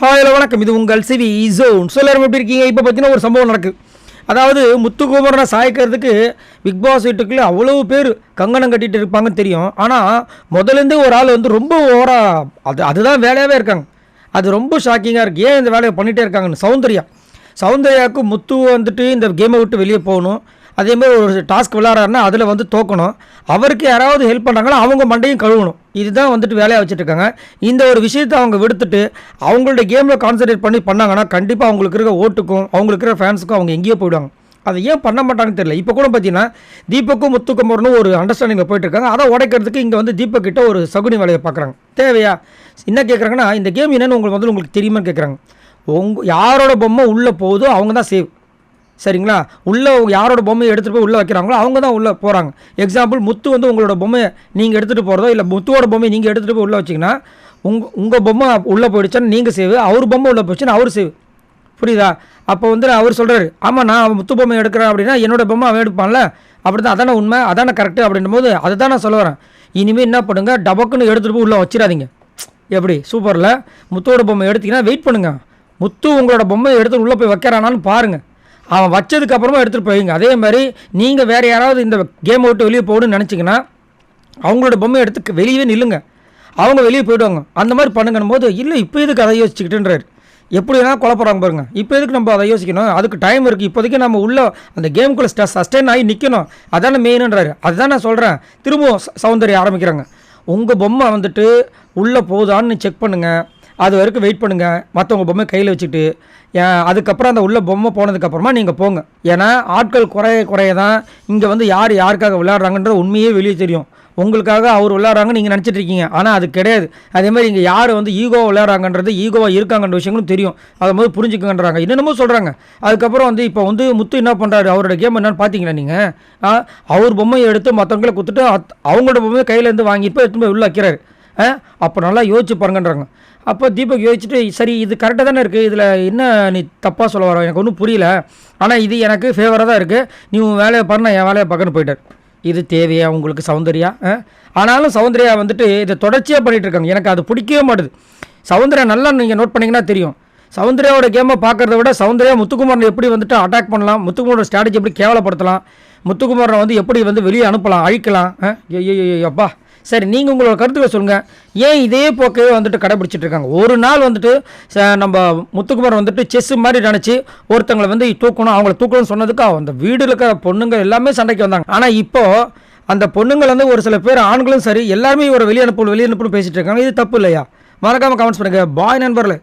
Hello வணக்கம், இது உங்கள் சிவி ஜோன். எல்லாரும் எப்படி இருக்கீங்க? இப்போ பார்த்தீங்கன்னா ஒரு சம்பவம் நடக்குது. அதாவது முத்துக்குமரனை சாய்க்கிறதுக்கு பிக் பாஸ் வீட்டுக்குள்ளே அவ்வளோ பேர் கங்கணம் கட்டிகிட்டு இருப்பாங்கன்னு தெரியும். ஆனால் முதலேருந்தே ஒரு ஆள் வந்து ரொம்ப ஓவராக அதுதான் வேலையாகவே இருக்காங்க. அது ரொம்ப ஷாக்கிங்காக இருக்குது. ஏன் இந்த வேலையை பண்ணிகிட்டே இருக்காங்கன்னு. சௌந்தர்யாவுக்கு முத்து வந்துட்டு இந்த கேமை விட்டு வெளியே போகணும். அதேமாதிரி ஒரு டாஸ்க் விளாட்றாருன்னா அதில் வந்து தோக்கணும். அவருக்கு யாராவது ஹெல்ப் பண்ணுறாங்களோ அவங்க மண்டையும் கழுவணும். இதுதான் வந்துட்டு வேலையாக வச்சுட்ருக்காங்க. இந்த ஒரு விஷயத்தை அவங்க விடுத்துட்டு அவங்களுடைய கேமில் கான்சன்ட்ரேட் பண்ணாங்கன்னா கண்டிப்பாக அவங்களுக்கு இருக்க ஓட்டுக்கும் அவங்களுக்கு இருக்கிற ஃபேன்ஸுக்கும் அவங்க எங்கேயோ போயிடுவாங்க. அதை ஏன் பண்ண மாட்டாங்கன்னு தெரியல. இப்போ கூட பார்த்தீங்கன்னா தீபக்கும் முத்துக்குமரனும் ஒரு அண்டர்ஸ்டாண்டிங்கில் போயிட்டுருக்காங்க. அதை உடைக்கிறதுக்கு இங்கே வந்து தீபக் கிட்ட ஒரு சகுனி வேலையை பார்க்குறாங்க. தேவையா? என்ன கேட்குறாங்கன்னா, இந்த கேம் என்னென்னு உங்களுக்கு தெரியுமான்னு கேட்குறாங்க. யாரோட பொம்மை உள்ளே போகுதோ அவங்க தான் சேவ். சரிங்களா? உள்ளே யாரோட பொம்மையை எடுத்துகிட்டு போய் உள்ளே வைக்கிறாங்களோ அவங்க தான் உள்ளே போகிறாங்க. எக்ஸாம்பிள், முத்து வந்து உங்களோட பொம்மையை நீங்கள் எடுத்துகிட்டு போகிறதோ இல்லை முத்துவோட பொம்மையை நீங்கள் எடுத்துகிட்டு போய் உள்ளே வச்சிங்கன்னா உங்கள் பொம்மை உள்ளே போயிடுச்சான்னு நீங்கள் சேவ், அவர் பொம்மை உள்ளே போயிடுச்சுன்னு அவர் சேவ். புரியுதா? அப்போ வந்து அவர் சொல்கிறாரு, ஆமாம் நான் முத்து பொம்மை எடுக்கிறேன் அப்படின்னா என்னோடய பொம்மை அவன் எடுப்பான்ல, அப்படி தான், அதானே உண்மை, அதானே கரெக்டு அப்படின்னும் போது அதை தான் நான் சொல்ல வரேன். இனிமேல் என்ன பண்ணுங்க, டபக்குன்னு எடுத்துகிட்டு போய் உள்ளே வச்சிடாதீங்க. எப்படி சூப்பரில் முத்துவோட பொம்மை எடுத்திங்கன்னா வெயிட் பண்ணுங்கள். முத்து உங்களோட பொம்மையை எடுத்துகிட்டு உள்ளே போய் வைக்கிறானான்னு பாருங்கள். அவன் வச்சதுக்கப்புறமா எடுத்துகிட்டு போயிங்க. அதே மாதிரி நீங்கள் வேறு யாராவது இந்த கேமை விட்டு வெளியே போகணுன்னு நினச்சிங்கன்னா அவங்களோட பொம்மையை எடுத்து வெளியே நில்லுங்க. அவங்க வெளியே போய்டுவாங்க. அந்த மாதிரி பண்ணுங்கன்னும் போது இல்லை இப்போ எதுக்கு அதை யோசிச்சுக்கிட்டுன்றாரு. எப்படி வேணால் குழப்பறாங்க பாருங்கள். இப்போ எதுக்கு நம்ம அதை யோசிக்கணும்? அதுக்கு டைம் இருக்குது. இப்போதைக்கு நம்ம உள்ள அந்த கேமுக்குள்ளே சஸ்டெயின் ஆகி நிற்கணும். அதான மெயினுன்றாரு. அதுதான் நான் சொல்கிறேன். திரும்பவும் சௌந்தர்யா ஆரம்பிக்கிறாங்க. உங்கள் பொம்மை வந்துட்டு உள்ளே போகுதான்னு செக் பண்ணுங்கள். அது வரைக்கும் வெயிட் பண்ணுங்கள். மற்றவங்க பொம்மை கையில் வச்சுக்கிட்டு அதுக்கப்புறம் அந்த உள்ள பொம்மை போனதுக்கப்புறமா நீங்கள் போங்க. ஏன்னா ஆட்கள் குறைய தான் இங்கே வந்து யாருக்காக விளையாடுறாங்கன்ற உண்மையே வெளியே தெரியும். உங்களுக்காக அவர் விளையாடுறாங்கன்னு நீங்கள் நினச்சிட்டு இருக்கீங்க. ஆனால் அது கிடையாது. அதேமாதிரி இங்கே யார் வந்து ஈகோவாக விளையாடுறாங்கன்றது, ஈகோவாக இருக்காங்கன்ற விஷயங்களும் தெரியும். அதை மாதிரி புரிஞ்சுக்கங்கன்றாங்க. என்னென்னமோ சொல்கிறாங்க. அதுக்கப்புறம் வந்து இப்போ வந்து முத்து என்ன பண்ணுறாரு, அவரோட கேம் என்னன்னு பார்த்தீங்களா நீங்கள்? அவர் பொம்மையை எடுத்து மற்றவங்களை கொடுத்துட்டு அவங்களோட பொம்மையை கையிலேருந்து வாங்கிட்டு போய் எடுத்து போய் உள்ளே வைக்கிறாரு. அப்போ நல்லா யோசிச்சு பாருங்கன்றாங்க. அப்போ தீபக் யோசிச்சுட்டு, சரி இது கரெக்டாக தானே இருக்குது, இதில் என்ன நீ தப்பாக சொல்ல வர, எனக்கு ஒன்றும் புரியல, ஆனால் இது எனக்கு ஃபேவராக தான் இருக்குது, நீ உன் வேலையை பாரு, நான் என் வேலையை பார்க்கன்னு போயிட்டார். இது தேவையா உங்களுக்கு சௌந்தர்யா? ஆனாலும் சௌந்தர்யா வந்துட்டு இதை தொடர்ச்சியாக பண்ணிகிட்டு இருக்காங்க. எனக்கு அது பிடிக்கவே மாட்டுது. சௌந்தர்யா நல்லா நீங்கள் நோட் பண்ணிங்கன்னா தெரியும். சௌந்தர்யாவோட கேமை பார்க்குறத விட சௌந்தர்யா முத்துக்குமரனை எப்படி வந்துட்டு அட்டாக் பண்ணலாம், முத்துக்குமரோட ஸ்ட்ராட்டஜி எப்படி கேவலப்படுத்தலாம், முத்துக்குமரனை வந்து எப்படி வந்து வெளியே அனுப்பலாம், அழிக்கலாம். அப்பா சரி, நீங்கள் உங்களோட கருத்துக்களை சொல்லுங்கள். ஏன் இதே போக்கவே வந்துட்டு கடைபிடிச்சிட்டு இருக்காங்க? ஒரு நாள் வந்துட்டு நம்ம முத்துக்குமரன் வந்துட்டு செஸ் மாதிரி நினச்சி ஒருத்தங்களை வந்து தூக்கணும், அவங்கள தூக்கணும்னு சொன்னதுக்கு அந்த வீடு இருக்கிற பொண்ணுங்க எல்லாமே சண்டைக்கு வந்தாங்க. ஆனால் இப்போது அந்த பொண்ணுங்கள் வந்து ஒரு சில பேர் ஆண்களும் சரி எல்லாருமே இவரை வெளியே அனுப்பணும் பேசிகிட்டு இருக்காங்க. இது தப்பு இல்லையா? மறக்காமல் கமெண்ட்ஸ் பண்ணுங்கள். பாய் நண்பர்களே.